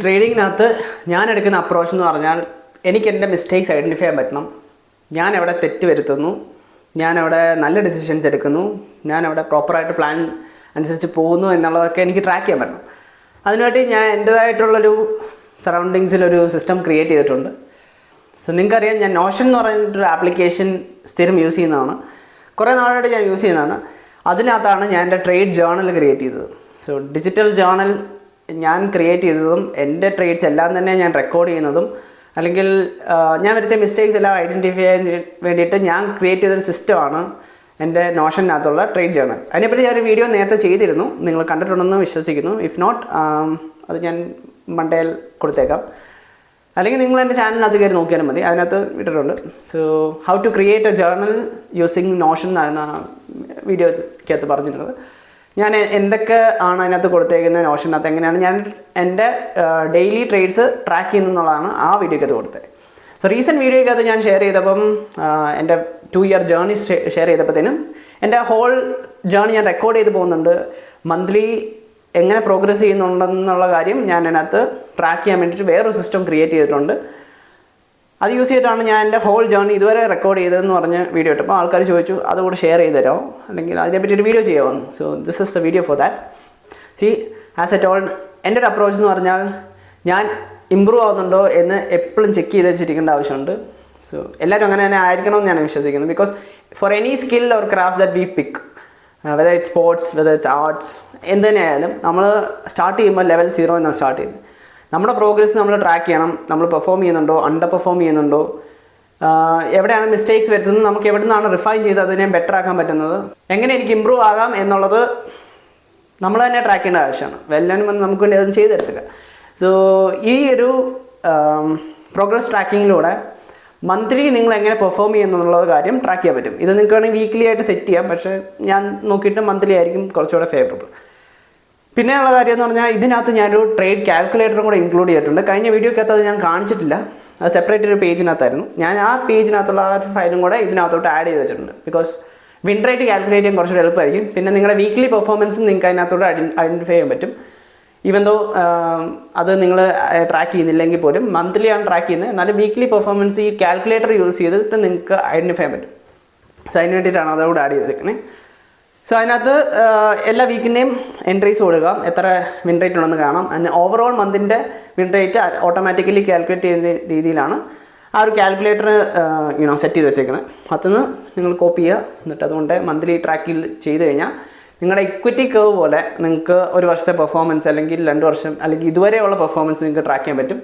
ട്രേഡിങ്ങിനകത്ത് ഞാൻ എടുക്കുന്ന അപ്രോച്ച് എന്ന് പറഞ്ഞാൽ എനിക്ക് എൻ്റെ മിസ്റ്റേക്സ് ഐഡൻറ്റിഫൈ ചെയ്യാൻ പറ്റണം. ഞാൻ എവിടെ തെറ്റ് വരുത്തുന്നു, ഞാൻ എവിടെ നല്ല ഡിസിഷൻസ് എടുക്കുന്നു, ഞാൻ എവിടെ പ്രോപ്പറായിട്ട് പ്ലാൻ അനുസരിച്ച് പോകുന്നു എന്നുള്ളതൊക്കെ എനിക്ക് ട്രാക്ക് ചെയ്യാൻ പറ്റണം. അതിനുവേണ്ടി ഞാൻ എൻ്റേതായിട്ടുള്ളൊരു സറൗണ്ടിങ്സിലൊരു സിസ്റ്റം ക്രിയേറ്റ് ചെയ്തിട്ടുണ്ട്. സോ നിങ്ങൾക്കറിയാം, ഞാൻ നോഷൻ എന്ന് പറയുന്നൊരു ആപ്ലിക്കേഷൻ സ്ഥിരം യൂസ് ചെയ്യുന്നതാണ്. കുറേ നാളായിട്ട് ഞാൻ യൂസ് ചെയ്യുന്നതാണ്. അതിനകത്താണ് ഞാൻ എൻ്റെ ട്രേഡ് ജേർണൽ ക്രിയേറ്റ് ചെയ്തത്. സോ ഡിജിറ്റൽ ജേർണൽ ഞാൻ ക്രിയേറ്റ് ചെയ്തതും എൻ്റെ ട്രേഡ്സ് എല്ലാം തന്നെ ഞാൻ റെക്കോർഡ് ചെയ്യുന്നതും അല്ലെങ്കിൽ ഞാൻ വരുത്തിയ മിസ്റ്റേക്സ് എല്ലാം ഐഡൻറ്റിഫൈ ചെയ്യാൻ വേണ്ടിയിട്ട് ഞാൻ ക്രിയേറ്റ് ചെയ്തൊരു സിസ്റ്റമാണ് എൻ്റെ നോഷനകത്തുള്ള ട്രേഡ് ജേർണൽ. അതിനെപ്പറ്റി ഞാനൊരു വീഡിയോ നേരത്തെ ചെയ്തിരുന്നു, നിങ്ങൾ കണ്ടിട്ടുണ്ടെന്ന് വിശ്വസിക്കുന്നു. ഇഫ് നോട്ട്, അത് ഞാൻ മണ്ടേൽ കൊടുത്തേക്കാം, അല്ലെങ്കിൽ നിങ്ങൾ എൻ്റെ ചാനലിനകത്ത് കയറി നോക്കിയാലും മതി, അതിനകത്ത് ഇട്ടിട്ടുണ്ട്. So how to create a journal using Notion എന്നാണ് വീഡിയോക്കകത്ത് പറഞ്ഞിരുന്നത്. ഞാൻ എന്തൊക്കെ ആണ് അതിനകത്ത് കൊടുത്തേക്കുന്നത്, നോഷനകത്ത് എങ്ങനെയാണ് ഞാൻ എൻ്റെ ഡെയിലി ട്രേഡ്സ് ട്രാക്ക് ചെയ്യുന്നതെന്നുള്ളതാണ് ആ വീഡിയോക്കകത്ത് കൊടുത്തത്. സോ റീസെൻറ്റ് വീഡിയോക്കകത്ത് ഞാൻ ഷെയർ ചെയ്തപ്പം എൻ്റെ 2 ഇയർ ജേർണി ഷെയർ ചെയ്തപ്പോഴത്തേനും എൻ്റെ ഹോൾ ജേർണി ഞാൻ റെക്കോർഡ് ചെയ്ത് പോകുന്നുണ്ട്. മന്ത്ലി എങ്ങനെ പ്രോഗ്രസ് ചെയ്യുന്നുണ്ടെന്നുള്ള കാര്യം ഞാൻ അതിനകത്ത് ട്രാക്ക് ചെയ്യാൻ വേണ്ടിയിട്ട് വേറൊരു സിസ്റ്റം ക്രിയേറ്റ് ചെയ്തിട്ടുണ്ട്. അത് യൂസ് ചെയ്തിട്ടാണ് ഞാൻ എൻ്റെ ഹോൾ ജേർണി ഇതുവരെ റെക്കോർഡ് ചെയ്തതെന്ന് പറഞ്ഞ് വീഡിയോ ഇട്ടപ്പോൾ ആൾക്കാർ ചോദിച്ചു അതുകൂടെ ഷെയർ ചെയ്ത് തരാമോ, അല്ലെങ്കിൽ അതിനെപ്പറ്റി ഒരു വീഡിയോ ചെയ്യാമെന്ന്. So this is A video for that. As A told, എൻ്റെ ഒരു അപ്രോച്ച് എന്ന് പറഞ്ഞാൽ ഞാൻ ഇമ്പ്രൂവ് ആവുന്നുണ്ടോ എന്ന് എപ്പോഴും ചെക്ക് ചെയ്ത് വെച്ചിരിക്കേണ്ട ആവശ്യമുണ്ട്. സോ എല്ലാവരും അങ്ങനെ തന്നെ ആയിരിക്കണമെന്ന് ഞാൻ വിശ്വസിക്കുന്നു. Because for any skill or craft that we pick, whether it's sports, whether it's arts, എന്ത് തന്നെയായാലും നമ്മൾ സ്റ്റാർട്ട് ചെയ്യുമ്പോൾ ലെവൽ 0 എന്നാണ് സ്റ്റാർട്ട് ചെയ്യുന്നത്. നമ്മുടെ പ്രോഗ്രസ് നമ്മൾ ട്രാക്ക് ചെയ്യണം. നമ്മൾ പെർഫോം ചെയ്യുന്നുണ്ടോ, അണ്ടർ പെർഫോം ചെയ്യുന്നുണ്ടോ, എവിടെയാണ് മിസ്റ്റേക്സ് വരുത്തുന്നത്, നമുക്ക് എവിടെ നിന്നാണ് റിഫൈൻ ചെയ്ത് അതിനെ ബെറ്റർ ആക്കാൻ പറ്റുന്നത്, എങ്ങനെ എനിക്ക് ഇമ്പ്രൂവ് ആകാം എന്നുള്ളത് നമ്മൾ തന്നെ ട്രാക്ക് ചെയ്യേണ്ട ആവശ്യമാണ്. വെല്ലാനും വന്ന് നമുക്ക് വേണ്ടി അതും ചെയ്തെടുത്തില്ല. സോ ഈ ഒരു പ്രോഗ്രസ് ട്രാക്കിങ്ങിലൂടെ മന്ത്ലി നിങ്ങൾ എങ്ങനെ പെർഫോം ചെയ്യുന്നുള്ള കാര്യം ട്രാക്ക് ചെയ്യാൻ പറ്റും. ഇത് നിങ്ങൾക്ക് വേണമെങ്കിൽ വീക്ക്ലി ആയിട്ട് സെറ്റ് ചെയ്യാം, പക്ഷേ ഞാൻ നോക്കിയിട്ട് മന്ത്ലി ആയിരിക്കും കുറച്ചുകൂടെ ഫേവറബിൾ. പിന്നെയുള്ള കാര്യം എന്ന് പറഞ്ഞാൽ ഇതിനകത്ത് ഞാനൊരു ട്രേഡ് കാൽക്കുലേറ്ററും കൂടെ ഇൻക്ലൂഡ് ചെയ്തിട്ടുണ്ട്. കഴിഞ്ഞ വീഡിയോക്കകത്ത് അത് ഞാൻ കാണിച്ചിട്ടില്ല, അത് സെപ്പറേറ്റ് ഒരു പേജിനകത്തായിരുന്നു. ഞാൻ ആ പേജിനകത്തുള്ള ആ ഒരു ഫയലും കൂടെ ഇതിനകത്തോട്ട് ആഡ് ചെയ്ത് വെച്ചിട്ടുണ്ട്. ബിക്കോസ് വിൻ റേറ്റ് കാൽക്കുലേറ്റ് ചെയ്യാൻ കുറച്ചുകൂടെ എളുപ്പമായിരിക്കും. പിന്നെ നിങ്ങളുടെ വീക്ക്ലി പെർഫോമൻസും നിങ്ങൾക്ക് അതിനകത്തോട്ട് ഐഡൻറ്റിഫൈ ചെയ്യാൻ പറ്റും. ഈവൻ ദോ അത് നിങ്ങൾ ട്രാക്ക് ചെയ്യുന്നില്ലെങ്കിൽ പോലും മന്ത്ലി ആണ് ട്രാക്ക് ചെയ്യുന്നത്, എന്നാലും വീക്ക്ലി പെർഫോമൻസ് ഈ കാൽക്കുലേറ്റർ യൂസ് ചെയ്തിട്ട് നിങ്ങൾക്ക് ഐഡൻറ്റിഫൈ ചെയ്യാൻ പറ്റും. സോ അതിന് വേണ്ടിയിട്ടാണ് അതോടെ ആഡ് ചെയ്തേക്കുന്നത്. സോ അതിനകത്ത് എല്ലാ വീക്കിൻ്റെയും എൻട്രീസ് കൊടുക്കാം, എത്ര വിൻ റേറ്റ് ഉണ്ടെന്ന് കാണാം. അതിന് ഓവറോൾ മന്തിൻ്റെ വിൻ റേറ്റ് ഓട്ടോമാറ്റിക്കലി കാൽക്കുലേറ്റ് ചെയ്യുന്ന രീതിയിലാണ് ആ ഒരു കാൽക്കുലേറ്റർ സെറ്റ് ചെയ്ത് വെച്ചേക്കുന്നത്. അതിന് നിങ്ങൾ കോപ്പി ചെയ്യുക, എന്നിട്ട് അതുകൊണ്ട് മന്ത്ലി ട്രാക്കിൽ ചെയ്ത് കഴിഞ്ഞാൽ നിങ്ങളുടെ ഇക്വിറ്റി കർവ് പോലെ നിങ്ങൾക്ക് ഒരു വർഷത്തെ പെർഫോമൻസ് അല്ലെങ്കിൽ 2 വർഷം അല്ലെങ്കിൽ ഇതുവരെയുള്ള പെർഫോമൻസ് നിങ്ങൾക്ക് ട്രാക്ക് ചെയ്യാൻ പറ്റും.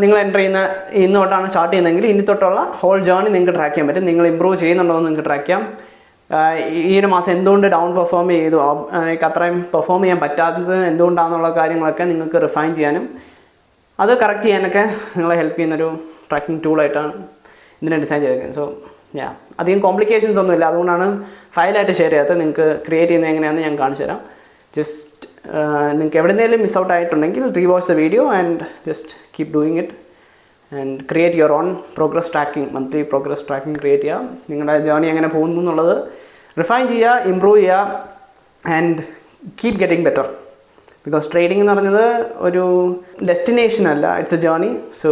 നിങ്ങൾ എൻ്റർ ചെയ്യുന്ന ഇന്ന് തൊട്ടാണ് സ്റ്റാർട്ട് ചെയ്യുന്നതെങ്കിൽ ഇനി തൊട്ടുള്ള ഹോൾ ജേർണി നിങ്ങൾക്ക് ട്രാക്ക് ചെയ്യാൻ പറ്റും. നിങ്ങൾ ഇമ്പ്രൂവ് ചെയ്യുന്നുണ്ടോ എന്ന് നിങ്ങൾക്ക് ട്രാക്ക് ചെയ്യാം. ഈ ഒരു മാസം എന്തുകൊണ്ട് ഡൗൺ പെർഫോം ചെയ്തു, എനിക്ക് അത്രയും പെർഫോം ചെയ്യാൻ പറ്റാത്തത് എന്തുകൊണ്ടാണെന്നുള്ള കാര്യങ്ങളൊക്കെ നിങ്ങൾക്ക് റിഫൈൻ ചെയ്യാനും അത് കറക്റ്റ് ചെയ്യാനൊക്കെ നിങ്ങളെ ഹെൽപ്പ് ചെയ്യുന്നൊരു ട്രാക്കിംഗ് ടൂളായിട്ടാണ് ഇതിനെ ഡിസൈൻ ചെയ്തേക്കുന്നത്. സോ അധികം കോംപ്ലിക്കേഷൻസ് ഒന്നുമില്ല, അതുകൊണ്ടാണ് ഫയലായിട്ട് ഷെയർ ചെയ്യാത്തത്. നിങ്ങൾക്ക് ക്രിയേറ്റ് ചെയ്യുന്നത് എങ്ങനെയാണെന്ന് ഞാൻ കാണിച്ചു തരാം. ജസ്റ്റ് നിങ്ങൾക്ക് എവിടെയെങ്കിലും മിസ് ഔട്ട് ആയിട്ടുണ്ടെങ്കിൽ rewatch the video and just keep doing it and create your own progress tracking, monthly progress tracking create ചെയ്യുക. നിങ്ങളുടെ ജേർണി എങ്ങനെ പോകുന്നു എന്നുള്ളത് റിഫൈൻ ചെയ്യുക, ഇമ്പ്രൂവ് ചെയ്യുക and keep getting better. Because trading എന്ന് പറഞ്ഞത് ഒരു ഡെസ്റ്റിനേഷൻ അല്ല, ഇറ്റ്സ് എ ജേർണി. സോ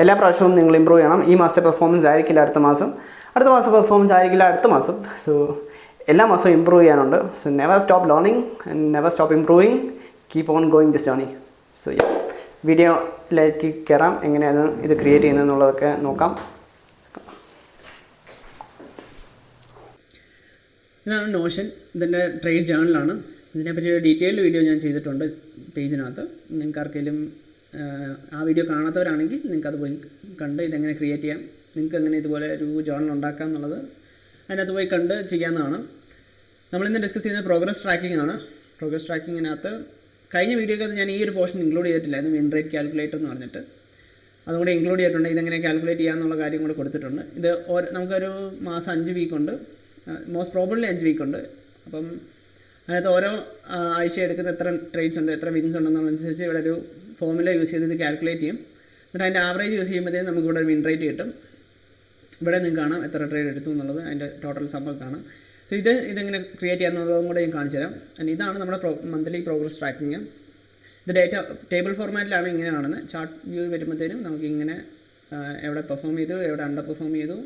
എല്ലാ പ്രാവശ്യവും നിങ്ങൾ ഇമ്പ്രൂവ് ചെയ്യണം. ഈ മാസത്തെ പെർഫോമൻസ് ആയിരിക്കില്ല അടുത്ത മാസം, അടുത്ത മാസം പെർഫോമൻസ് ആയിരിക്കില്ല അടുത്ത മാസം. സോ എല്ലാ മാസവും ഇമ്പ്രൂവ് ചെയ്യാനുണ്ട്. So never stop learning and never stop improving, keep on going this journey. So വീഡിയോയിലേക്ക് കയറാം, എങ്ങനെയാണ് ഇത് ക്രിയേറ്റ് ചെയ്യുന്നതെന്നുള്ളതൊക്കെ നോക്കാം. ഇതാണ് നോഷൻ, ഇതിൻ്റെ ട്രേഡ് ജേർണലാണ്. ഇതിനെപ്പറ്റി ഒരു ഡീറ്റെയിൽഡ് വീഡിയോ ഞാൻ ചെയ്തിട്ടുണ്ട് പേജിനകത്ത്. നിങ്ങൾക്ക് ആർക്കെങ്കിലും ആ വീഡിയോ കാണാത്തവരാണെങ്കിൽ നിങ്ങൾക്കത് പോയി കണ്ട് ഇതെങ്ങനെ ക്രിയേറ്റ് ചെയ്യാം, നിങ്ങൾക്ക് എങ്ങനെ ഇതുപോലെ ഒരു ജേർണൽ ഉണ്ടാക്കാം എന്നുള്ളത് അതിനകത്ത് പോയി കണ്ട് ചെയ്യാവുന്നതാണ്. നമ്മളിന്ന് ഡിസ്കസ് ചെയ്യുന്നത് പ്രോഗ്രസ് ട്രാക്കിംഗ് ആണ്. പ്രോഗ്രസ് ട്രാക്കിങ്ങിനകത്ത് കഴിഞ്ഞ വീഡിയോക്കകത്ത് ഞാൻ ഈ ഒരു പോർഷൻ ഇൻക്ലൂഡ് ചെയ്തിട്ടില്ലായിരുന്നു, വിൻ റേറ്റ് കാൽക്കുലേറ്റർ എന്ന് പറഞ്ഞിട്ട്. അതുകൂടെ ഇൻക്ലൂഡ് ചെയ്തിട്ടുണ്ട്. ഇതെങ്ങനെ കാൽക്കുലേറ്റ് ചെയ്യാമെന്നുള്ള കാര്യം കൂടെ കൊടുത്തിട്ടുണ്ട്. ഇത് നമുക്കൊരു മാസം 5 വീക്കുണ്ട്, മോസ്റ്റ് പ്രോബബ്ലി 5 വീക്കുണ്ട്. അപ്പം അതിനകത്ത് ഓരോ ആഴ്ച എടുക്കുന്ന എത്ര ട്രേഡ്സ് ഉണ്ട്, എത്ര വിൻസ് ഉണ്ടെന്നുള്ളതനുസരിച്ച് ഇവിടെ ഒരു ഫോർമുല യൂസ് ചെയ്ത് ഇത് കാൽക്കുലേറ്റ് ചെയ്യും. എന്നിട്ട് അതിൻ്റെ ആവറേജ് യൂസ് ചെയ്യുമ്പോഴത്തേക്കും നമുക്കിവിടെ ഒരു വിൻ റേറ്റ് കിട്ടും. ഇവിടെ നിങ്ങൾക്ക് കാണാം എത്ര ട്രേഡ് എടുത്തു എന്നുള്ളത്, അതിൻ്റെ ടോട്ടൽ സമ്മർ കാണാം. സോ ഇതെങ്ങനെ ക്രിയേറ്റ് ചെയ്യാമെന്നുള്ളതും കൂടെ ഞാൻ കാണിച്ചു തരാം. ഇതാണ് നമ്മുടെ മന്ത്ലി പ്രോഗ്രസ് ട്രാക്കിങ്. ഇത് ടേബിൾ ഫോർമാറ്റിലാണ് ഇങ്ങനെ കാണുന്നത്. ചാർട്ട് വ്യൂ വരുമ്പോഴത്തേനും നമുക്കിങ്ങനെ എവിടെ പെർഫോം ചെയ്തു, എവിടെ അണ്ടർ പെർഫോം ചെയ്തു,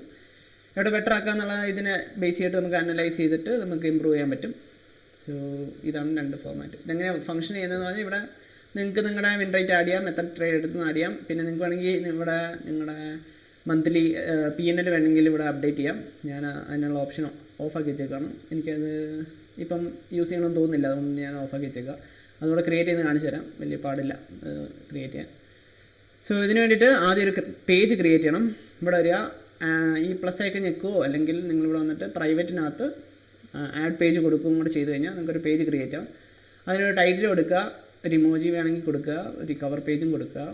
എവിടെ ബെറ്റർ ആക്കുക എന്നുള്ള ഇതിനെ ബേസ് ചെയ്തിട്ട് നമുക്ക് അനലൈസ് ചെയ്തിട്ട് നമുക്ക് ഇമ്പ്രൂവ് ചെയ്യാൻ പറ്റും. സോ ഇതാണ് 2 ഫോർമാറ്റ്. ഇതെങ്ങനെ ഫംഗ്ഷൻ ചെയ്യുന്നതെന്ന് പറഞ്ഞാൽ ഇവിടെ നിങ്ങൾക്ക് നിങ്ങളുടെ വിൻ റേറ്റ് ആഡ് ചെയ്യാം, എത്ര ട്രേഡ് എടുത്ത് ആഡ് ചെയ്യാം. പിന്നെ നിങ്ങൾക്ക് വേണമെങ്കിൽ ഇവിടെ നിങ്ങളുടെ മന്ത്ലി P&L വേണമെങ്കിൽ ഇവിടെ അപ്ഡേറ്റ് ചെയ്യാം. ഞാൻ അതിനുള്ള ഓപ്ഷൻ ഓഫാക്കി വെച്ചേക്കാണ്. എനിക്കത് ഇപ്പം യൂസ് ചെയ്യണമെന്ന് തോന്നുന്നില്ല, അതുകൊണ്ട് ഞാൻ ഓഫാക്കി വെച്ചേക്കാം. അതുകൂടെ ക്രിയേറ്റ് ചെയ്യുന്നത് കാണിച്ചു തരാം, വലിയ പാടില്ല ക്രിയേറ്റ് ചെയ്യാൻ. സോ ഇതിന് വേണ്ടിയിട്ട് ആദ്യം ഒരു പേജ് ക്രിയേറ്റ് ചെയ്യണം. ഇവിടെ വരിക, ഈ പ്ലസ് ഐക്കൺ ഞെക്കുകയോ അല്ലെങ്കിൽ നിങ്ങളിവിടെ വന്നിട്ട് പ്രൈവറ്റിനകത്ത് ആഡ് പേജ് കൊടുക്കുകയും കൂടെ ചെയ്ത് കഴിഞ്ഞാൽ നിങ്ങൾക്കൊരു പേജ് ക്രിയേറ്റ് ചെയ്യാം. അതിനൊരു ടൈറ്റിൽ കൊടുക്കുക, ഒരു ഇമോജി വേണമെങ്കിൽ കൊടുക്കുക, ഒരു കവർ പേജും കൊടുക്കുക.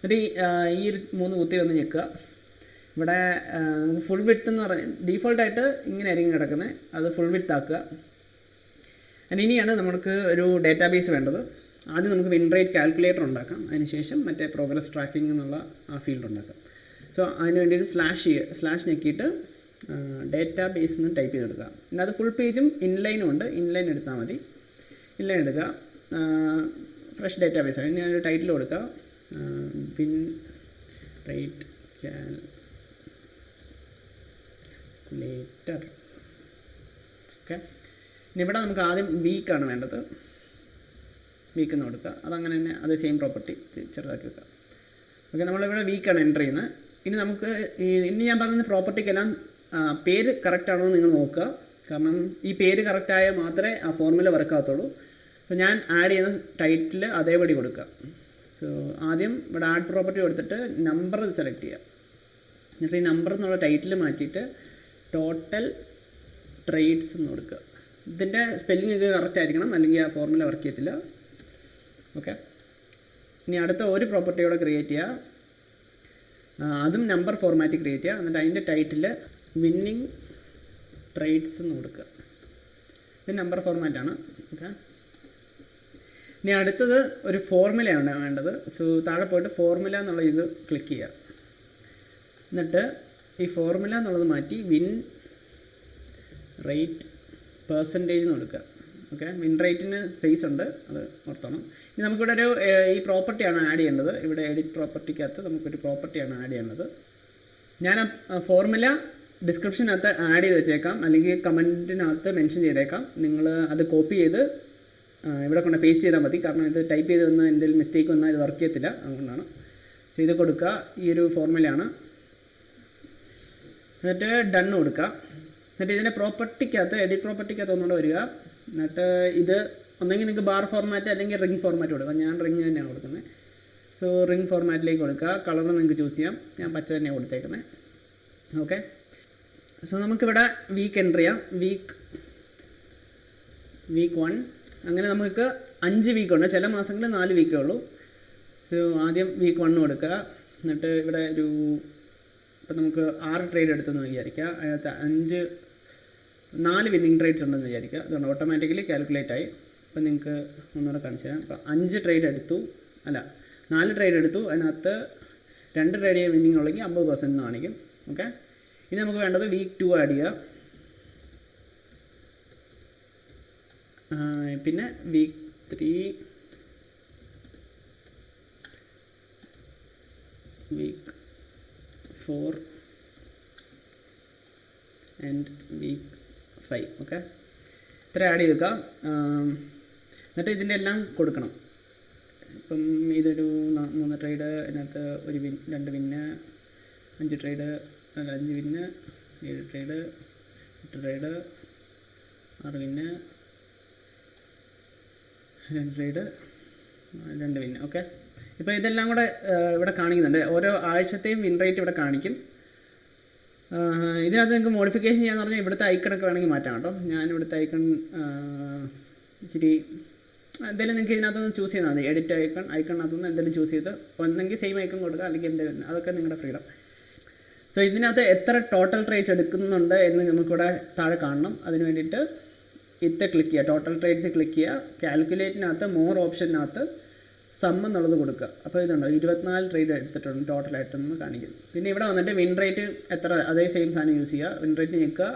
എന്നിട്ട് ഈ 3 കുത്തി വന്ന് ഞെക്കുക. ഇവിടെ നമുക്ക് ഫുൾ വിഡ്ത്ത് എന്ന് പറഞ്ഞാൽ ഡീഫോൾട്ടായിട്ട് ഇങ്ങനെ ആയിരിക്കും കിടക്കുന്നത്, അത് ഫുൾ വിഡ്ത്ത് ആക്കുക. ഇനിയാണ് നമുക്ക് ഒരു ഡേറ്റാബേസ് വേണ്ടത്. ആദ്യം നമുക്ക് വിൻ റേറ്റ് കാൽക്കുലേറ്റർ ഉണ്ടാക്കാം, അതിനുശേഷം മറ്റേ പ്രോഗ്രസ് ട്രാക്കിംഗ് എന്നുള്ള ആ ഫീൽഡ് ഉണ്ടാക്കാം. സോ അതിന് വേണ്ടിയിട്ട് സ്ലാഷ് ഞെക്കിയിട്ട് ഡേറ്റാബേസ് എന്ന് ടൈപ്പ് ചെയ്തെടുക്കുക. പിന്നെ അത് ഫുൾ പേജും ഇൻലൈനും ഉണ്ട്, ഇൻലൈൻ എടുത്താൽ മതി. ഇൻലൈൻ എടുക്കുക, ഫ്രഷ് ഡേറ്റാബേസ് ആണ്. ഞാനൊരു ടൈറ്റിൽ കൊടുക്കുക, വിൻ റേറ്റ് കാൽക്കുലേറ്റർ. ഓക്കെ, ഇനി ഇവിടെ നമുക്ക് ആദ്യം വീക്കാണ് വേണ്ടത്, വീക്ക് എന്ന് കൊടുക്കുക. അതങ്ങനെ തന്നെ അതേ സെയിം പ്രോപ്പർട്ടി ചെറുതാക്കി വെക്കുക. ഓക്കെ, നമ്മളിവിടെ വീക്കാണ് എൻ്റർ ചെയ്യുന്നത്. ഇനി നമുക്ക് ഇനി ഞാൻ പറയുന്ന പ്രോപ്പർട്ടിക്കെല്ലാം പേര് കറക്റ്റാണോ എന്ന് നിങ്ങൾ നോക്കുക. കാരണം ഈ പേര് കറക്റ്റായാൽ മാത്രമേ ആ ഫോർമുല വർക്കാകത്തുള്ളൂ. അപ്പോൾ ഞാൻ ആഡ് ചെയ്യുന്ന ടൈറ്റിൽ അതേപടി കൊടുക്കുക. സോ ആദ്യം ഇവിടെ ആഡ് പ്രോപ്പർട്ടി കൊടുത്തിട്ട് നമ്പർ സെലക്ട് ചെയ്യുക. എന്നിട്ട് ഈ നമ്പർ എന്നുള്ള ടൈറ്റിൽ മാറ്റിയിട്ട് ടോട്ടൽ ട്രേഡ്സ് എന്ന് കൊടുക്കുക. ഇതിൻ്റെ സ്പെല്ലിംഗ് ഒക്കെ കറക്റ്റ് ആയിരിക്കണം, അല്ലെങ്കിൽ ആ ഫോർമുല വർക്ക് ചെയ്യത്തില്ല. ഓക്കെ, ഇനി അടുത്ത ഒരു പ്രോപ്പർട്ടിയോടെ ക്രിയേറ്റ് ചെയ്യുക, അതും നമ്പർ ഫോർമാറ്റ് ക്രിയേറ്റ് ചെയ്യുക. എന്നിട്ട് അതിൻ്റെ ടൈറ്റിൽ വിന്നിങ് ട്രേഡ്സ് എന്ന് കൊടുക്കുക. ഇത് നമ്പർ ഫോർമാറ്റാണ്. ഓക്കെ, ഇനി അടുത്തത് ഒരു ഫോർമുലയാണ് വേണ്ടത്. സോ താഴെ പോയിട്ട് ഫോർമുല എന്നുള്ള ഇത് ക്ലിക്ക് ചെയ്യുക. എന്നിട്ട് ഈ ഫോർമുല എന്നുള്ളത് മാറ്റി വിൻ റേറ്റ് പെർസെൻറ്റേജ് എന്ന് കൊടുക്കുക. ഓക്കെ, വിൻ റേറ്റിന് സ്പേസ് ഉണ്ട്, അത് ഓർത്തണം. ഇനി നമുക്കിവിടെ ഒരു ഈ പ്രോപ്പർട്ടിയാണ് ആഡ് ചെയ്യേണ്ടത്. ഇവിടെ എഡിറ്റ് പ്രോപ്പർട്ടിക്കകത്ത് നമുക്കൊരു പ്രോപ്പർട്ടിയാണ് ആഡ് ചെയ്യേണ്ടത്. ഞാൻ ഫോർമുല ഡിസ്ക്രിപ്ഷനകത്ത് ആഡ് ചെയ്ത് വെച്ചേക്കാം, അല്ലെങ്കിൽ കമൻറ്റിനകത്ത് മെൻഷൻ ചെയ്തേക്കാം. നിങ്ങൾ അത് കോപ്പി ചെയ്ത് ഇവിടെ കൊണ്ട് പേസ്റ്റ് ചെയ്താൽ മതി. കാരണം ഇത് ടൈപ്പ് ചെയ്ത് വന്ന് എന്തെങ്കിലും മിസ്റ്റേക്ക് വന്നാൽ ഇത് വർക്ക് ചെയ്യത്തില്ല, അതുകൊണ്ടാണ്. സോ ഇത് കൊടുക്കുക, ഈ ഒരു ഫോർമുലയാണ്. എന്നിട്ട് ഡൺ കൊടുക്കുക. എന്നിട്ട് ഇതിൻ്റെ പ്രോപ്പർട്ടിക്കകത്ത് എഡിറ്റ് പ്രോപ്പർട്ടിക്കകത്ത് ഒന്നുകൂടെ വരിക. എന്നിട്ട് ഇത് ഒന്നെങ്കിൽ നിങ്ങൾക്ക് ബാർ ഫോർമാറ്റ് അല്ലെങ്കിൽ റിംഗ് ഫോർമാറ്റ് കൊടുക്കാം. ഞാൻ റിംഗ് തന്നെയാണ് കൊടുക്കുന്നത്. സോ റിംഗ് ഫോർമാറ്റിലേക്ക് കൊടുക്കുക. കളർ നിങ്ങൾക്ക് ചൂസ് ചെയ്യാം, ഞാൻ പച്ച തന്നെയാണ് കൊടുത്തേക്കുന്നത്. ഓക്കെ, സോ നമുക്കിവിടെ വീക്ക് എൻ്റർ ചെയ്യാം. വീക്ക് 1 അങ്ങനെ നമുക്ക് 5 വീക്കുണ്ട്. ചില മാസങ്ങളിൽ 4 വീക്കേ ഉള്ളൂ. സോ ആദ്യം വീക്ക് 1 കൊടുക്കുക. എന്നിട്ട് ഇവിടെ ഒരു ഇപ്പം നമുക്ക് 6 ട്രേഡ് എടുത്തെന്ന് വിചാരിക്കുക. അതിനകത്ത് 4 വിന്നിങ് ട്രേഡ്സ് ഉണ്ടെന്ന് വിചാരിക്കുക. അതുകൊണ്ട് ഓട്ടോമാറ്റിക്കലി കാൽക്കുലേറ്റ് ആയി. അപ്പം നിങ്ങൾക്ക് ഒന്നുകൂടെ കാണിച്ചു തരാം. അപ്പോൾ 5 ട്രേഡ് എടുത്തു, അല്ല 4 ട്രേഡ് എടുത്തു. അതിനകത്ത് 2 ട്രേഡ് ചെയ്യാൻ വിന്നിങ് ഉള്ളെങ്കിൽ 50% കാണിക്കും. ഓക്കെ, ഇനി നമുക്ക് വേണ്ടത് വീക്ക് 2 ആഡ് ചെയ്യുക. പിന്നെ week 3, week 4 and week 5. Okay, ഇത്ര ആഡ് ചെയ്ത് വെക്കാം. എന്നിട്ട് ഇതിൻ്റെ എല്ലാം കൊടുക്കണം. ഇപ്പം ഇതൊരു 3 ട്രേഡ്, അതിനകത്ത് 1 win, 2 win, 5 trade, 5 win, 7 trade, 8 trade, 6 win, 2 trade, 2 win. Okay, ഇപ്പോൾ ഇതെല്ലാം കൂടെ ഇവിടെ കാണിക്കുന്നുണ്ട്. ഓരോ ആഴ്ചത്തെയും വിൻ റേറ്റ് ഇവിടെ കാണിക്കും. ഇതിനകത്ത് നിങ്ങൾക്ക് മോഡിഫിക്കേഷൻ ചെയ്യാന്ന് പറഞ്ഞാൽ ഇവിടുത്തെ ഐക്കണൊക്കെ വേണമെങ്കിൽ മാറ്റാം കേട്ടോ. ഞാൻ ഇവിടുത്തെ ഐക്കൺ ഇച്ചിരി എന്തെങ്കിലും നിങ്ങൾക്ക് ഇതിനകത്തൊന്ന് ചൂസ് ചെയ്താൽ മതി. എഡിറ്റ് ഐക്കണിനകത്തുനിന്ന് എന്തെങ്കിലും ചൂസ് ചെയ്ത് ഒന്നെങ്കിൽ സെയിം ഐക്കൺ കൊടുക്കുക, അല്ലെങ്കിൽ എന്തെങ്കിലും, അതൊക്കെ നിങ്ങളുടെ ഫ്രീഡം. സോ ഇതിനകത്ത് എത്ര ടോട്ടൽ ട്രേഡ്സ് എടുക്കുന്നുണ്ട് എന്ന് നമുക്കിവിടെ താഴെ കാണണം. അതിന് വേണ്ടിയിട്ട് ക്ലിക്ക് ചെയ്യുക, ടോട്ടൽ ട്രേഡ്സ് ക്ലിക്ക് ചെയ്യുക. കാൽക്കുലേറ്റിനകത്ത് മോർ ഓപ്ഷനകത്ത് സം എന്നുള്ളത് കൊടുക്കുക. അപ്പോൾ ഇതുണ്ട് 24 ട്രേഡ് എടുത്തിട്ടുണ്ട് ടോട്ടലായിട്ടൊന്ന് കാണിക്കും. പിന്നെ ഇവിടെ വന്നിട്ട് വിൻ റേറ്റ് എത്ര, അതേ സെയിം സാധനം യൂസ് ചെയ്യുക. വിൻ റേറ്റ് ഞെക്കുക,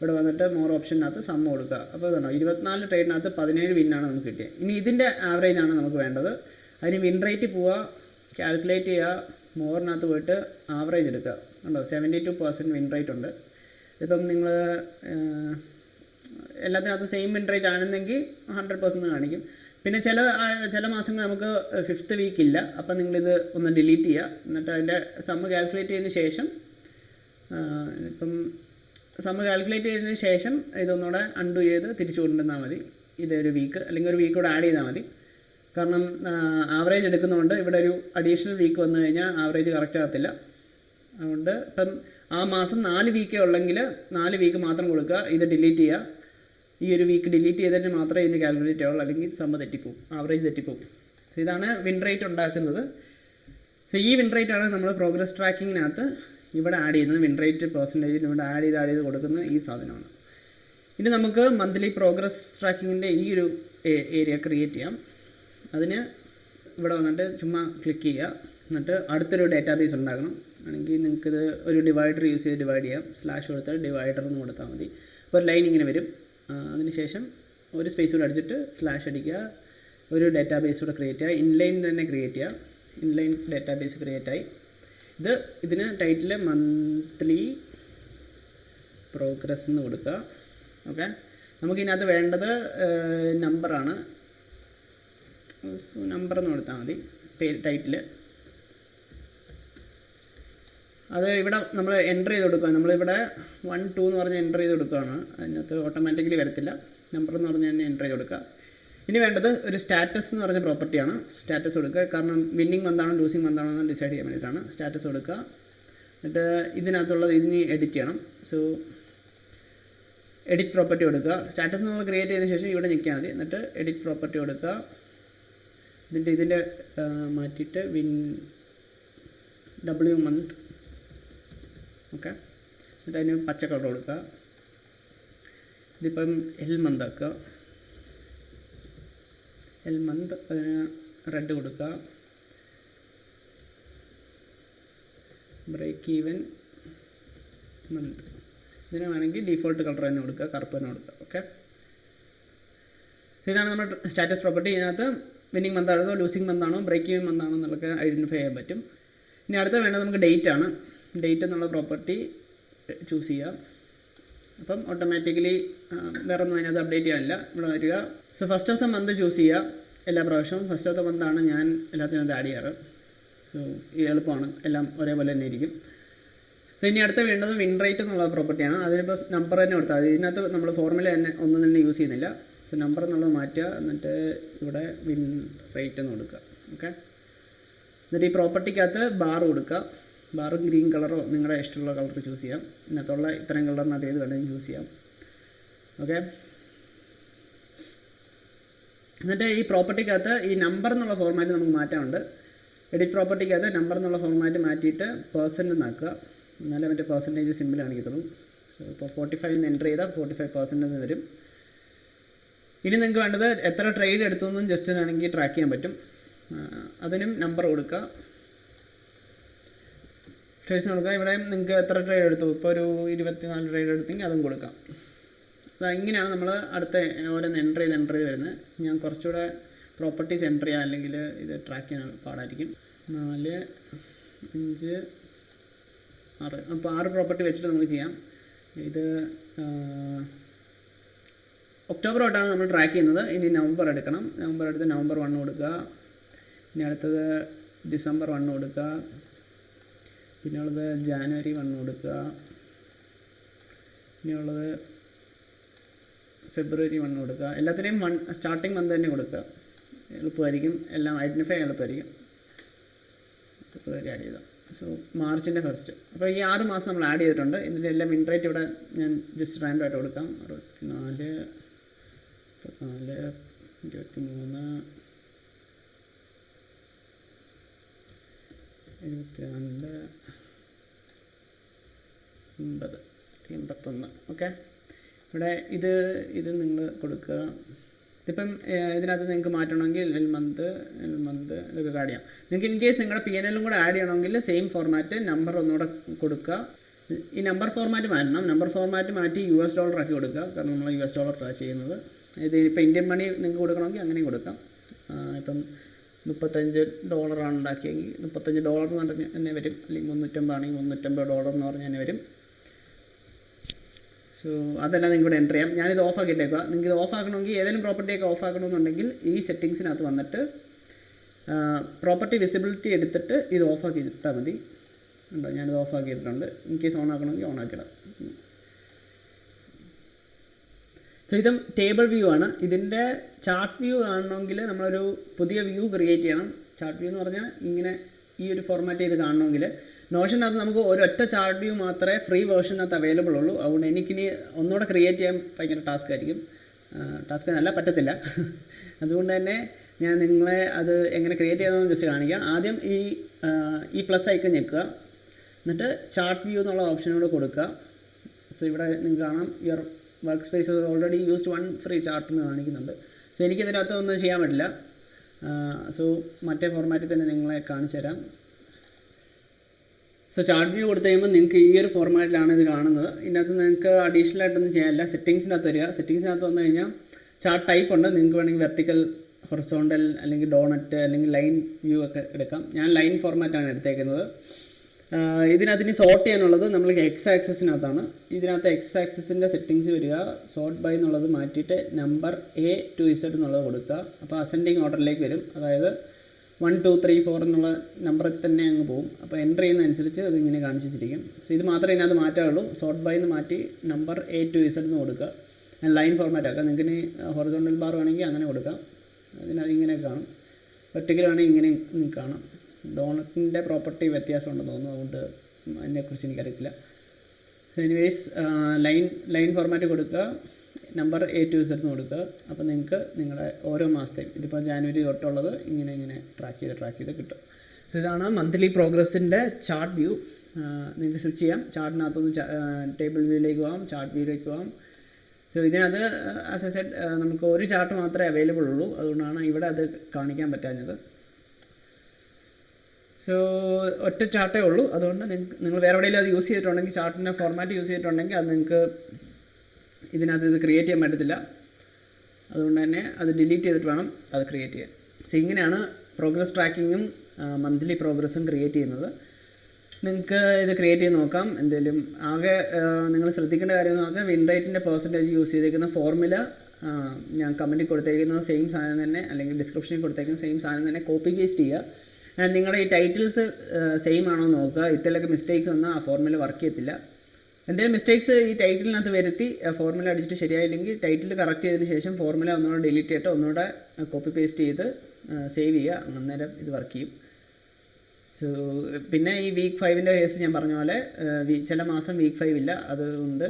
ഇവിടെ വന്നിട്ട് മോർ ഓപ്ഷനകത്ത് സമ്മ് കൊടുക്കുക. അപ്പോൾ ഇതാണോ 24 ട്രേഡിനകത്ത് 17 വിന്നാണ് നമുക്ക് കിട്ടിയത്. ഇനി ഇതിൻ്റെ ആവറേജാണ് നമുക്ക് വേണ്ടത്. അതിന് വിൻ റേറ്റ് പോവുക, കാൽക്കുലേറ്റ് ചെയ്യുക, മോറിനകത്ത് പോയിട്ട് ആവറേജ് എടുക്കുക. ഉണ്ടോ 72% വിൻ റേറ്റ് ഉണ്ട്. ഇപ്പം നിങ്ങൾ എല്ലാത്തിനകത്ത് സെയിം വിൻ റേറ്റ് ആണെന്നെങ്കിൽ 100% കാണിക്കും. പിന്നെ ചില മാസങ്ങൾ നമുക്ക് 5th വീക്ക് ഇല്ല. അപ്പം നിങ്ങളിത് ഒന്ന് ഡിലീറ്റ് ചെയ്യുക. എന്നിട്ട് അതിൻ്റെ സമ്മ് കാൽക്കുലേറ്റ് ചെയ്തതിന് ശേഷം ഇപ്പം സമ്മ് കാൽക്കുലേറ്റ് ചെയ്തതിന് ശേഷം ഇതൊന്നുകൂടെ അൺഡു ചെയ്ത് തിരിച്ചു കൊണ്ടുവന്നാൽ മതി. ഇതൊരു വീക്ക് അല്ലെങ്കിൽ ഒരു വീക്ക് കൂടെ ആഡ് ചെയ്താൽ മതി. കാരണം ആവറേജ് എടുക്കുന്നതുകൊണ്ട് ഇവിടെ ഒരു അഡീഷണൽ വീക്ക് വന്നു കഴിഞ്ഞാൽ ആവറേജ് കറക്റ്റ് ആകത്തില്ല. അതുകൊണ്ട് ഇപ്പം ആ മാസം 4 വീക്കേ ഉള്ളെങ്കിൽ 4 വീക്ക് മാത്രം കൊടുക്കുക. ഇത് ഡിലീറ്റ് ചെയ്യുക. ഈ ഒരു വീക്ക് ഡിലീറ്റ് ചെയ്തതിന് മാത്രമേ ഇതിന് കാൽക്കുലേറ്റ് ആവുള്ളൂ, അല്ലെങ്കിൽ സമ്മ് തെറ്റിപ്പോവും, ആവറേജ് തെറ്റിപ്പോവും. സോ ഇതാണ് വിൻ റേറ്റ് ഉണ്ടാക്കുന്നത്. സോ ഈ വിൻ റേറ്റാണ് നമ്മൾ പ്രോഗ്രസ് ട്രാക്കിങ്ങിനകത്ത് ഇവിടെ ആഡ് ചെയ്യുന്നത്. വിൻ റേറ്റ് പെർസെൻറ്റേജിൽ ഇവിടെ ആഡ് ചെയ്ത് കൊടുക്കുന്ന ഈ സാധനമാണ്. ഇനി നമുക്ക് മന്ത്ലി പ്രോഗ്രസ് ട്രാക്കിങ്ങിൻ്റെ ഈ ഒരു ഏരിയ ക്രിയേറ്റ് ചെയ്യാം. അതിന് ഇവിടെ വന്നിട്ട് ചുമ്മാ ക്ലിക്ക് ചെയ്യുക. എന്നിട്ട് അടുത്തൊരു ഡേറ്റാബേസ് ഉണ്ടാക്കണം. ആണെങ്കിൽ നിങ്ങൾക്കിത് ഒരു ഡിവൈഡർ യൂസ് ചെയ്ത് ഡിവൈഡ് ചെയ്യാം. സ്ലാഷ് കൊടുത്താൽ ഡിവൈഡർ എന്ന് കൊടുത്താൽ മതി. അപ്പോൾ ഒരു ലൈൻ ഇങ്ങനെ വരും. അതിനുശേഷം ഒരു സ്പേസ് കൂടെ അടിച്ചിട്ട് സ്ലാഷ് അടിക്കുക. ഒരു ഡേറ്റാബേസ് കൂടെ ക്രിയേറ്റ് ചെയ്യുക. ഇൻലൈൻ തന്നെ ക്രിയേറ്റ് ചെയ്യുക. ഇൻലൈൻ ഡേറ്റാബേസ് ക്രിയേറ്റ് ആയി. ഇതിന് ടൈറ്റിൽ മന്ത്ലി പ്രോഗ്രസ് എന്ന് കൊടുക്കുക. ഓക്കെ, നമുക്കിതിനകത്ത് വേണ്ടത് നമ്പറാണ്. നമ്പർ എന്ന് കൊടുത്താൽ മതി ടൈറ്റിൽ. അത് ഇവിടെ നമ്മൾ എൻ്റർ ചെയ്ത് കൊടുക്കുക. നമ്മളിവിടെ 1 2 എന്ന് പറഞ്ഞ് എൻ്റർ ചെയ്ത് കൊടുക്കുകയാണ്. അതിനകത്ത് ഓട്ടോമാറ്റിക്കലി വരത്തില്ല. നമ്പർ എന്ന് പറഞ്ഞ് തന്നെ എൻ്റർ ചെയ്ത് കൊടുക്കുക. ഇനി വേണ്ടത് ഒരു സ്റ്റാറ്റസ് എന്ന് പറഞ്ഞ പ്രോപ്പർട്ടിയാണ്. സ്റ്റാറ്റസ് കൊടുക്കുക. കാരണം വിന്നിങ് മന്താണോ ലൂസിങ് മന്താണോ എന്ന് ഡിസൈഡ് ചെയ്യാൻ വേണ്ടിയിട്ടാണ് സ്റ്റാറ്റസ് കൊടുക്കുക. എന്നിട്ട് ഇതിനകത്തുള്ളത് ഇതിന് എഡിറ്റ് ചെയ്യണം. സോ എഡിറ്റ് പ്രോപ്പർട്ടി കൊടുക്കുക. സ്റ്റാറ്റസ് നമ്മൾ ക്രിയേറ്റ് ചെയ്തതിന് ശേഷം ഇവിടെ ഞെക്കിയാൽ മതി. എന്നിട്ട് എഡിറ്റ് പ്രോപ്പർട്ടി കൊടുക്കുക. ഇതിൻ്റെ മാറ്റിയിട്ട് W മന്ത്. ഓക്കെ, എന്നിട്ട് അതിന് പച്ച കളർ കൊടുക്കുക. ഇതിപ്പം L മന്ത് ആക്കുക. L മന്ത് അതിന് റെഡ് കൊടുക്കുക. Break even month. ഇതിന് വേണമെങ്കിൽ ഡീഫോൾട്ട് കളർ തന്നെ കൊടുക്കുക, കറുപ്പ് തന്നെ കൊടുക്കുക. ഓക്കെ, ഇതാണ് നമ്മുടെ സ്റ്റാറ്റസ് പ്രോപ്പർട്ടി. ഇതിനകത്ത് വിന്നിങ് മന്താണോ ലൂസിങ് മന്താണോ ബ്രേക്ക് ഈവൻ മന്താണോ എന്നുള്ളതൊക്കെ ഐഡൻറ്റിഫൈ ചെയ്യാൻ പറ്റും. ഇനി അടുത്ത വേണ്ടത് നമുക്ക് ഡേറ്റ് ആണ്. ഡേറ്റ് എന്നുള്ള പ്രോപ്പർട്ടി ചൂസ് ചെയ്യാം. അപ്പം ഓട്ടോമാറ്റിക്കലി വേറെ ഒന്നും അതിനകത്ത് അപ്ഡേറ്റ് ചെയ്യാനില്ല. ഇവിടെ വരിക. So first of the month choose ചെയ്യുക. എല്ലാ പ്രാവശ്യവും ഫസ്റ്റ് ഓഫ് ദ മന്താണ് ഞാൻ എല്ലാത്തിനകത്ത് ആഡ് ചെയ്യാറ്. സോ ഈ എളുപ്പമാണ്, എല്ലാം ഒരേപോലെ തന്നെ ഇരിക്കും. സോ ഇനി അടുത്ത വേണ്ടത് വിൻ റേറ്റ് എന്നുള്ള പ്രോപ്പർട്ടിയാണ്. അതിനിപ്പോൾ നമ്പർ തന്നെ കൊടുത്താൽ മതി. ഇതിനകത്ത് നമ്മൾ ഫോർമുല തന്നെ ഒന്നും തന്നെ യൂസ് ചെയ്യുന്നില്ല. സോ നമ്പർ എന്നുള്ളത് മാറ്റുക. എന്നിട്ട് ഇവിടെ വിൻ റേറ്റ് എന്ന് കൊടുക്കുക. ഓക്കെ, എന്നിട്ട് ഈ പ്രോപ്പർട്ടിക്കകത്ത് ബാർ കൊടുക്കുക. ബാർ ഗ്രീൻ കളറോ നിങ്ങളുടെ ഇഷ്ടമുള്ള കളർ ചൂസ് ചെയ്യാം. ഇതിനകത്തുള്ള ഇത്രയും കളറിനകത്ത് ഏത് വേണമെങ്കിലും ചൂസ് ചെയ്യാം. ഓക്കെ, എന്നിട്ട് ഈ പ്രോപ്പർട്ടിക്കകത്ത് ഈ നമ്പർ എന്നുള്ള ഫോർമാറ്റ് നമുക്ക് മാറ്റാനുണ്ട്. എഡിറ്റ് പ്രോപ്പർട്ടിക്കകത്ത് നമ്പർ എന്നുള്ള ഫോർമാറ്റ് മാറ്റിയിട്ട് പെർസെൻറ്റ് എന്നാക്കുക. എന്നാലേ മറ്റേ പെർസെൻറ്റേജ് സിമ്പിൾ കാണിക്കത്തുള്ളൂ. ഇപ്പോൾ 45 എന്ന് എൻ്റർ ചെയ്താൽ 45% എന്ന് വരും. ഇനി നിങ്ങൾക്ക് വേണ്ടത് എത്ര ട്രേഡ് എടുത്തൊന്നും ജസ്റ്റ് വേണമെങ്കിൽ ട്രാക്ക് ചെയ്യാൻ പറ്റും. അതിനും നമ്പർ കൊടുക്കുക. ട്രേഡ്സിന് കൊടുക്കുക. ഇവിടെ നിങ്ങൾക്ക് എത്ര ട്രേഡ് എടുത്തു, ഇപ്പോൾ ഒരു 24 ട്രേഡ് എടുത്തെങ്കിൽ അതും കൊടുക്കാം. ഇങ്ങനെയാണ് നമ്മൾ അടുത്ത ഓരോന്ന് എൻ്റർ ചെയ്ത് വരുന്നത്. ഞാൻ കുറച്ചുകൂടെ പ്രോപ്പർട്ടീസ് എൻ്റർ ചെയ്യാം, അല്ലെങ്കിൽ ഇത് ട്രാക്ക് ചെയ്യാൻ പാടായിരിക്കും. 4 5 6 അപ്പോൾ 6 പ്രോപ്പർട്ടി വെച്ചിട്ട് നമുക്ക് ചെയ്യാം. ഇത് ഒക്ടോബർ തൊട്ടാണ് നമ്മൾ ട്രാക്ക് ചെയ്യുന്നത്. ഇനി നവംബർ എടുക്കണം. നവംബർ എടുത്ത് നവംബർ 1 കൊടുക്കുക. ഇനി അടുത്തത് ഡിസംബർ 1 കൊടുക്കുക. പിന്നെയുള്ളത് ജാനുവരി 1 കൊടുക്കുക. പിന്നെയുള്ളത് ഫെബ്രുവരി 1 കൊടുക്കുക. എല്ലാത്തിനെയും സ്റ്റാർട്ടിങ് മന്ത് തന്നെ കൊടുക്കുക. എളുപ്പമായിരിക്കും, എല്ലാം ഐഡൻറ്റിഫൈ ചെയ്യാൻ എളുപ്പമായിരിക്കും. ഫെബ്രുവരി ആഡ് ചെയ്താൽ. സോ മാർച്ചിൻ്റെ ഫസ്റ്റ്. അപ്പോൾ ഈ 6 മാസം നമ്മൾ ആഡ് ചെയ്തിട്ടുണ്ട്. ഇതിൻ്റെ എല്ലാം വിൻ റേറ്റ് ഇവിടെ ഞാൻ ജസ്റ്റ് റാൻഡം ആയിട്ട് കൊടുക്കാം. 64 24 23 72 80 81. ഓക്കെ, ഇവിടെ ഇത് നിങ്ങൾ കൊടുക്കുക. ഇതിപ്പം ഇതിനകത്ത് നിങ്ങൾക്ക് മാറ്റണമെങ്കിൽ എൽ മന്ത് ഇതൊക്കെ ആഡ് ചെയ്യാം. നിങ്ങൾക്ക് ഇൻ കേസ് നിങ്ങളുടെ PNL കൂടെ ആഡ് ചെയ്യണമെങ്കിൽ സെയിം ഫോർമാറ്റ് നമ്പർ ഒന്നുകൂടെ കൊടുക്കുക. ഈ നമ്പർ ഫോർമാറ്റ് മാറ്റണം. നമ്പർ ഫോർമാറ്റ് മാറ്റി US ഡോളർ ആക്കി കൊടുക്കുക. കാരണം നമ്മൾ US ഡോളർ ചെയ്യുന്നത്. ഇത് ഇപ്പോൾ ഇന്ത്യൻ മണി നിങ്ങൾക്ക് കൊടുക്കണമെങ്കിൽ അങ്ങനെയും കൊടുക്കാം. ഇപ്പം $35 ഉണ്ടാക്കിയെങ്കിൽ $35 എന്ന് പറഞ്ഞാൽ തന്നെ വരും. അല്ലെങ്കിൽ 350 ആണെങ്കിൽ $350 എന്ന് പറഞ്ഞാൽ തന്നെ വരും. സോ അതെല്ലാം നിങ്ങൾക്ക് എൻ്റർ ചെയ്യാം. ഞാനിത് ഓഫ് ആക്കിയിട്ടേക്കുക. നിങ്ങൾക്ക് ഇത് ഓഫ് ആക്കണമെങ്കിൽ ഏതെങ്കിലും പ്രോപ്പർട്ടിയൊക്കെ ഓഫ് ആക്കണമെന്നുണ്ടെങ്കിൽ ഈ സെറ്റിങ്സിനകത്ത് വന്നിട്ട് പ്രോപ്പർട്ടി വിസിബിലിറ്റി എടുത്തിട്ട് ഇത് ഓഫ് ആക്കി ഇട്ടാൽ മതി. ഉണ്ടോ, ഞാനിത് ഓഫ് ആക്കിയിട്ടുണ്ട്. ഇൻ കേസ് ഓൺ ആക്കണമെങ്കിൽ ഓൺ ആക്കിയിടാം. സോ ഇത് ടേബിൾ വ്യൂ ആണ്. ഇതിൻ്റെ ചാർട്ട് വ്യൂ കാണണമെങ്കിൽ നമ്മളൊരു പുതിയ വ്യൂ ക്രിയേറ്റ് ചെയ്യണം. ചാർട്ട് വ്യൂ എന്ന് പറഞ്ഞാൽ ഇങ്ങനെ ഈ ഒരു ഫോർമാറ്റ് ചെയ്ത് കാണണമെങ്കിൽ നോഷനകത്ത് നമുക്ക് ഒരൊറ്റ ചാർട്ട് വ്യൂ മാത്രമേ ഫ്രീ വേർഷനകത്ത് അവൈലബിൾ ഉള്ളൂ. അതുകൊണ്ട് എനിക്കിനി ഒന്നുകൂടെ ക്രിയേറ്റ് ചെയ്യാൻ ഭയങ്കര ടാസ്ക് ആയിരിക്കും. ടാസ്ക് നല്ല പറ്റത്തില്ല. അതുകൊണ്ട് തന്നെ ഞാൻ നിങ്ങളെ അത് എങ്ങനെ ക്രിയേറ്റ് ചെയ്യണമെന്ന് ജസ്റ്റ് കാണിക്കാം. ആദ്യം ഈ പ്ലസ് ഐക്കൺ ഞെക്കുക. എന്നിട്ട് ചാർട്ട് വ്യൂ എന്നുള്ള ഓപ്ഷനോട് കൊടുക്കുക. സോ ഇവിടെ നിങ്ങൾക്ക് കാണാം your work space already used 1 free chart എന്ന് കാണിക്കുന്നുണ്ട്. സോ എനിക്കിതിനകത്ത് ഒന്നും ചെയ്യാൻ പറ്റില്ല. സോ മറ്റേ ഫോർമാറ്റിൽ തന്നെ നിങ്ങളെ കാണിച്ചു തരാം. സോ ചാർട്ട് വ്യൂ കൊടുത്തു കഴിയുമ്പോൾ നിങ്ങൾക്ക് ഈ ഒരു ഫോർമാറ്റിലാണ് ഇത് കാണുന്നത്. ഇതിനകത്ത് നിങ്ങൾക്ക് അഡീഷണൽ ആയിട്ടൊന്നും ചെയ്യാനില്ല. സെറ്റിങ്സിനകത്ത് വരിക. സെറ്റിങ്സിനകത്ത് വന്നു കഴിഞ്ഞാൽ ചാർട്ട് ടൈപ്പ് ഉണ്ട്. നിങ്ങൾക്ക് വേണമെങ്കിൽ വെർട്ടിക്കൽ, ഹൊറിസോണ്ടൽ, അല്ലെങ്കിൽ ഡോണറ്റ്, അല്ലെങ്കിൽ ലൈൻ വ്യൂ ഒക്കെ എടുക്കാം. ഞാൻ ലൈൻ ഫോർമാറ്റാണ് എടുത്തേക്കുന്നത്. ഇതിനകത്ത് ഇനി സോർട്ട് ചെയ്യാനുള്ളത് നമ്മൾക്ക് എക്സ് ആക്സസിനകത്താണ്. ഇതിനകത്ത് എക്സ് ആക്സസിൻ്റെ സെറ്റിങ്സ് വരിക. സോർട്ട് ബൈ എന്നുള്ളത് മാറ്റിയിട്ട് നമ്പർ A to Z എന്നുള്ളത് കൊടുക്കുക. അപ്പോൾ അസെൻഡിങ് ഓർഡറിലേക്ക് വരും. അതായത് 1 2 3 4 എന്നുള്ള നമ്പറിൽ തന്നെ അങ്ങ് പോകും. അപ്പോൾ എൻ്റർ ചെയ്യുന്നതനുസരിച്ച് അതിങ്ങനെ കാണിച്ചു വെച്ചിരിക്കും. സോ ഇത് മാത്രമേ ഇതിനകത്ത് മാറ്റാനുള്ളൂ. സോർട്ട് ബൈ എന്ന് മാറ്റി നമ്പർ A to Z എന്ന് കൊടുക്കുക. ഞാൻ ലൈൻ ഫോർമാറ്റ് ആക്കാം. നിങ്ങൾക്ക് ഇനി ഹൊറിസോണ്ടൽ ബാർ വേണമെങ്കിൽ അങ്ങനെ കൊടുക്കാം. അതിനകത്ത് ഇങ്ങനെ കാണും. വെർട്ടിക്കൽ വേണമെങ്കിൽ ഇങ്ങനെ കാണാം. ഡോണറ്റിൻ്റെ പ്രോപ്പർട്ടി വ്യത്യാസമുണ്ടെന്ന് തോന്നുന്നു. അതുകൊണ്ട് അതിനെക്കുറിച്ച് എനിക്കറിയത്തില്ല. എനിവേസ് ലൈൻ ഫോർമാറ്റ് കൊടുക്കുക. നമ്പർ A to Z എന്ന് കൊടുക്കുക. അപ്പോൾ നിങ്ങൾക്ക് നിങ്ങളുടെ ഓരോ മാസത്തെയും ഇതിപ്പോൾ ജാനുവരി തൊട്ടുള്ളത് ഇങ്ങനെ ട്രാക്ക് ചെയ്ത് കിട്ടും. സോ ഇതാണ് മന്ത്ലി പ്രോഗ്രസിൻ്റെ ചാർട്ട് വ്യൂ. നിങ്ങൾക്ക് സ്വിച്ച് ചെയ്യാം. ചാർട്ടിനകത്തൊന്ന് ടേബിൾ വ്യൂയിലേക്ക് പോകാം, ചാർട്ട് വ്യൂയിലേക്ക് പോകാം. സോ ഇതിനകത്ത് ആസ് എ സെഡ് നമുക്ക് ഒരു ചാർട്ട് മാത്രമേ അവൈലബിൾ ഉള്ളൂ. അതുകൊണ്ടാണ് ഇവിടെ അത് കാണിക്കാൻ പറ്റാഞ്ഞത്. സോ ഒറ്റ ചാർട്ടേ ഉള്ളൂ. അതുകൊണ്ട് നിങ്ങൾ വേറെ എവിടെയെങ്കിലും അത് യൂസ് ചെയ്തിട്ടുണ്ടെങ്കിൽ, ചാർട്ടിൻ്റെ ഫോർമാറ്റ് യൂസ് ചെയ്തിട്ടുണ്ടെങ്കിൽ അത് നിങ്ങൾക്ക് ഇതിനകത്ത് ഇത് ക്രിയേറ്റ് ചെയ്യാൻ പറ്റത്തില്ല. അതുകൊണ്ട് തന്നെ അത് ഡിലീറ്റ് ചെയ്തിട്ട് വേണം അത് ക്രിയേറ്റ് ചെയ്യാൻ. സോ ഇങ്ങനെയാണ് പ്രോഗ്രസ് ട്രാക്കിങ്ങും മന്ത്ലി പ്രോഗ്രസ്സും ക്രിയേറ്റ് ചെയ്യുന്നത്. നിങ്ങൾക്ക് ഇത് ക്രിയേറ്റ് ചെയ്ത് നോക്കാം. എന്തെങ്കിലും ആകെ നിങ്ങൾ ശ്രദ്ധിക്കേണ്ട കാര്യം എന്ന് പറഞ്ഞാൽ വിൻ റേറ്റിൻ്റെ പെർസെൻറ്റേജ് യൂസ് ചെയ്തേക്കുന്ന ഫോർമുല ഞാൻ കമൻറ്റിൽ കൊടുത്തേക്കുന്ന സെയിം സാധനം തന്നെ, അല്ലെങ്കിൽ ഡിസ്ക്രിപ്ഷനിൽ കൊടുത്തേക്കുന്ന സെയിം സാധനം തന്നെ കോപ്പി പേസ്റ്റ് ചെയ്യുക. നിങ്ങളുടെ ഈ ടൈറ്റിൽസ് സെയിം ആണോ എന്ന് നോക്കുക. ഇതിലൊക്കെ മിസ്റ്റേക്സ് വന്നാൽ ആ ഫോർമുല വർക്ക് ചെയ്യത്തില്ല. എന്തെങ്കിലും മിസ്റ്റേക്സ് ഈ ടൈറ്റിലിനകത്ത് വരുത്തി ഫോർമുല അടിച്ചിട്ട് ശരിയായില്ലെങ്കിൽ ടൈറ്റിൽ കറക്റ്റ് ചെയ്തതിന് ശേഷം ഫോർമുല ഒന്നുകൂടെ ഡിലീറ്റ് ചെയ്തിട്ട് ഒന്നുകൂടെ കോപ്പി പേസ്റ്റ് ചെയ്ത് സേവ് ചെയ്യുക. അന്നേരം ഇത് വർക്ക് ചെയ്യും. സോ പിന്നെ ഈ വീക്ക് 5ൻ്റെ കേസ് ഞാൻ പറഞ്ഞ പോലെ ചില മാസം വീക്ക് 5 ഇല്ല. അതുകൊണ്ട്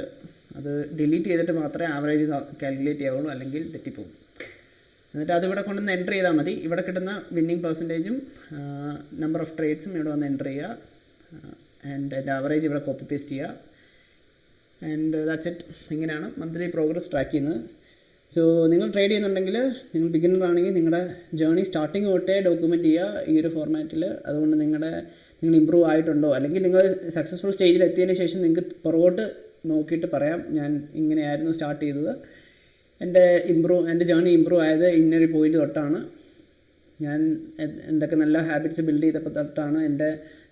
അത് ഡിലീറ്റ് ചെയ്തിട്ട് മാത്രമേ ആവറേജ് കാൽക്കുലേറ്റ് ചെയ്യാവുള്ളൂ, അല്ലെങ്കിൽ തെറ്റിപ്പോകും. എന്നിട്ട് അതിവിടെ കൊണ്ടുവന്ന് എൻ്റർ ചെയ്താൽ മതി. ഇവിടെ കിട്ടുന്ന വിന്നിങ് പെർസെൻറ്റേജും നമ്പർ ഓഫ് ട്രേഡ്സും ഇവിടെ വന്ന് എൻ്റർ ചെയ്യുക. ആൻഡ് അതിൻ്റെ ആവറേജ് ഇവിടെ കോപ്പി പേസ്റ്റ് ചെയ്യുക. And that's it. ഇങ്ങനെയാണ് മന്ത്ലി പ്രോഗ്രസ് ട്രാക്ക് ചെയ്യുന്നത്. സോ നിങ്ങൾ ട്രേഡ് ചെയ്യുന്നുണ്ടെങ്കിൽ, നിങ്ങൾ ബിഗിനർ ആണെങ്കിൽ നിങ്ങളുടെ ജേർണി സ്റ്റാർട്ടിങ് തൊട്ടേ ഡോക്യുമെൻറ്റ് ചെയ്യുക ഈ ഒരു ഫോർമാറ്റിൽ. അതുകൊണ്ട് നിങ്ങൾ ഇമ്പ്രൂവ് ആയിട്ടുണ്ടോ, അല്ലെങ്കിൽ നിങ്ങൾ സക്സസ്ഫുൾ സ്റ്റേജിൽ എത്തിയതിന് ശേഷം നിങ്ങൾക്ക് പുറകോട്ട് നോക്കിയിട്ട് പറയാം ഞാൻ ഇങ്ങനെയായിരുന്നു സ്റ്റാർട്ട് ചെയ്തത്, എൻ്റെ ജേർണി ഇമ്പ്രൂവ് ആയത് ഇന്നൊരു പോയിൻ്റ് തൊട്ടാണ്, ഞാൻ എന്തൊക്കെ നല്ല ഹാബിറ്റ്സ് ബിൽഡ് ചെയ്തപ്പോൾ തൊട്ടാണ് എൻ്റെ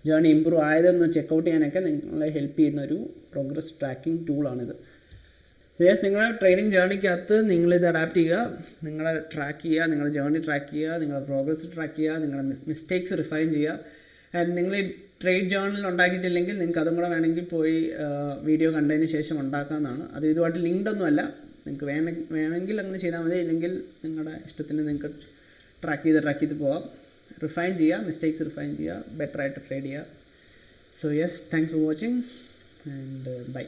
ജേർണി ഇമ്പ്രൂവ് ആയതെന്ന് ചെക്കൗട്ട് ചെയ്യാനൊക്കെ നിങ്ങളെ ഹെൽപ്പ് ചെയ്യുന്ന ഒരു പ്രോഗ്രസ് ട്രാക്കിംഗ് ടൂളാണിത്. സോ യെസ്, നിങ്ങളുടെ ട്രെയിനിങ് ജേർണിക്കകത്ത് നിങ്ങളിത് അഡാപ്റ്റ് ചെയ്യുക, നിങ്ങളെ ട്രാക്ക് ചെയ്യുക, നിങ്ങളുടെ ജേർണി ട്രാക്ക് ചെയ്യുക, നിങ്ങളുടെ പ്രോഗ്രസ് ട്രാക്ക് ചെയ്യുക, നിങ്ങളുടെ മിസ്റ്റേക്സ് റിഫൈൻ ചെയ്യുക. ആൻഡ് നിങ്ങൾ ഈ ട്രേഡ് ജേർണൽ ഉണ്ടാക്കിയിട്ടില്ലെങ്കിൽ നിങ്ങൾക്ക് അതും കൂടെ വേണമെങ്കിൽ പോയി വീഡിയോ കണ്ടതിന് ശേഷം ഉണ്ടാക്കാവുന്നതാണ്. അത് ഇതുമായിട്ട് ലിങ്ക്ഡ് ഒന്നുമല്ല. നിങ്ങൾക്ക് വേണമെങ്കിൽ അങ്ങനെ ചെയ്താൽ മതി. ഇല്ലെങ്കിൽ നിങ്ങളുടെ ഇഷ്ടത്തിന് നിങ്ങൾക്ക് ട്രാക്ക് ചെയ്ത് പോകാം. റിഫൈൻ ചെയ്യുക, മിസ്റ്റേക്സ് റിഫൈൻ ചെയ്യുക, ബെറ്ററായിട്ട് ട്രേഡ് ചെയ്യുക. So yes, thanks for watching and by.